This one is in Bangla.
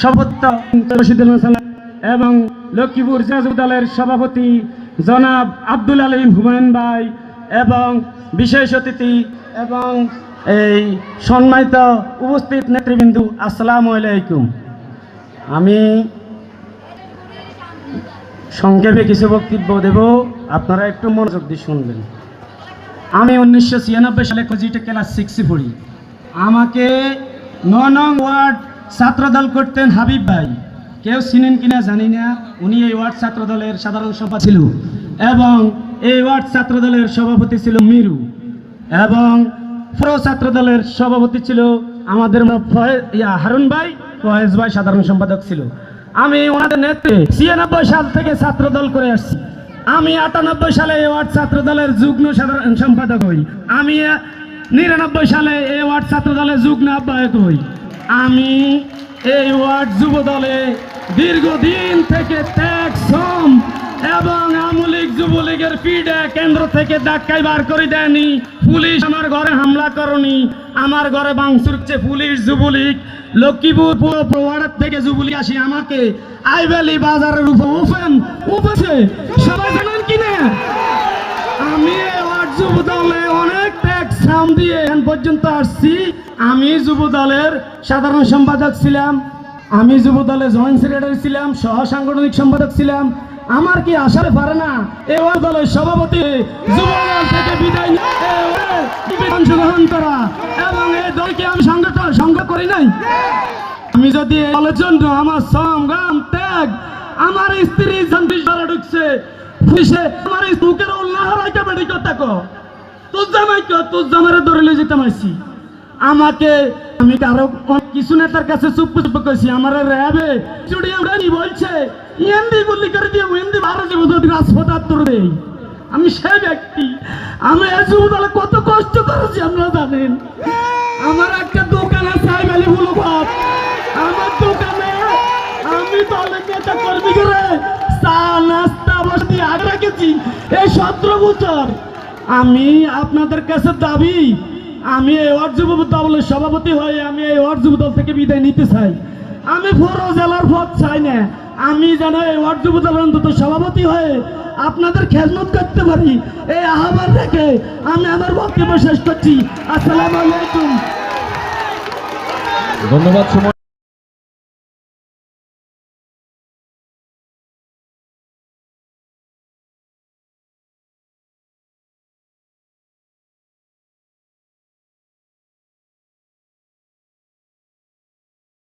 সভাপতি এবং লক্ষ্মীপুর জেলা যুব দলের সভাপতি জনাব আব্দুল আলিম হুমায়ুন ভাই এবং বিশেষ অতিথি এবং এই সম্মানিত উপস্থিত নেতৃবৃন্দ, আসসালামু আলাইকুম। আমি সংক্ষেপে কিছু বক্তব্য দেব, আপনারা একটু মনোযোগ দিয়ে শুনবেন। আমি 1996 সালে কজিটে ক্লাস 6 পড়ি। আমাকে 9 নং ওয়ার্ড ছাত্রদল করতেন হাবিব ভাই, কেউ চিনেন কিনা জানি না। উনি এই ওয়ার্ড ছাত্রদলের সাধারণ সম্পাদক ছিল এবং এই ওয়ার্ড ছাত্রদলের সভাপতি ছিল মিরু এবং প্রো ছাত্রদলের সভাপতি ছিল আমাদের হারুন ভাই, ফয়েজ ভাই সাধারণ সম্পাদক ছিল। আমি ওনাদের নেতৃত্বে 96 সাল থেকে ছাত্রদল করে আসছি। আমি 98 সালে এই ওয়ার্ড ছাত্রদলের যুগ্ম সাধারণ সম্পাদক হই। আমি 99 সালে এই ওয়ার্ড ছাত্রদলের যুগ্ম আহ্বায়ক হই। আমি এই ওয়ার্ড যুব দলে দীর্ঘদিন থেকে ত্যাগ শ্রম এবং আমলিগ যুবলীগের পিডে কেন্দ্র থেকে ধাক্কায় বার করে দেয়নি। পুলিশ আমার ঘরে হামলা করনি, আমার ঘরে ভাঙচুর করছে পুলিশ যুবলীগ। লক্ষ্মীপুর ওয়ার্ড থেকে যুবলীগ আসি আমাকে আইবেলি বাজারের উপরে সবাই জানেন কিনা। আমি ওয়ার্ড যুব দলে অনেক ত্যাগ শ্রম দিয়ে এখন পর্যন্ত আসছি। আমি যুব দলের সাধারণ সম্পাদক ছিলাম, আমি যুব দলের জয়েন্ট সেক্রেটারি ছিলাম, সহ সাংগঠনিক সম্পাদক ছিলাম। আমার কি আসারে পারে না এই ওয়ার্ড দলের সভাপতি যুব দল থেকে বিদায় অংশগ্রহণ করা এবং এই দলকে আমি সঙ্গ করি নাই। আমি যদি দলের জন্য আমার সংগ্রাম ত্যাগ, আমার স্ত্রী ধরা ঢুকছে পুলিশে, আমার মুখের উল্লাহ রাইকা বেড়ি কথা কো তোর জামাই কো তোর জামারে ধরে লয়ে যেতে মাইছি। আমাকে আমি কারো কিছু নেতার কাছে চুপ করেছি, আমার র্যাবে চুড়িয়ে উড়ানি বলছে ইন্দি গুলি করে দিয়ে ইন্দি ভারত যদি রাজপথ তোর আমি সেই ব্যক্তি। আমি এই যুব দলে কত কষ্ট করেছি আপনারা জানেন। আমার একটা দোকান আছে আইবালি ফুল ভাত, আমার দোকানে আমি দলের নেতা কর্মী করে চা নাস্তা বসে আগে রেখেছি এই 17 বছর। আমি আপনাদের কাছে দাবি, আমি এই ওয়ার্ড যুব দলের সভাপতি হয়ে আমি এই ওয়ার্ড যুব দল থেকে বিদায় নিতে চাই। আমি পুরো জেলার পথ চাই না, আমি যেন এই ওয়ার্ড যুব দলের অন্তত সভাপতি হয়ে আপনাদের খেদমত করতে পারি, এই আহ্বান রেখে আমি আমার বক্তব্য শেষ করছি। আসসালামু আলাইকুম। ধন্যবাদ।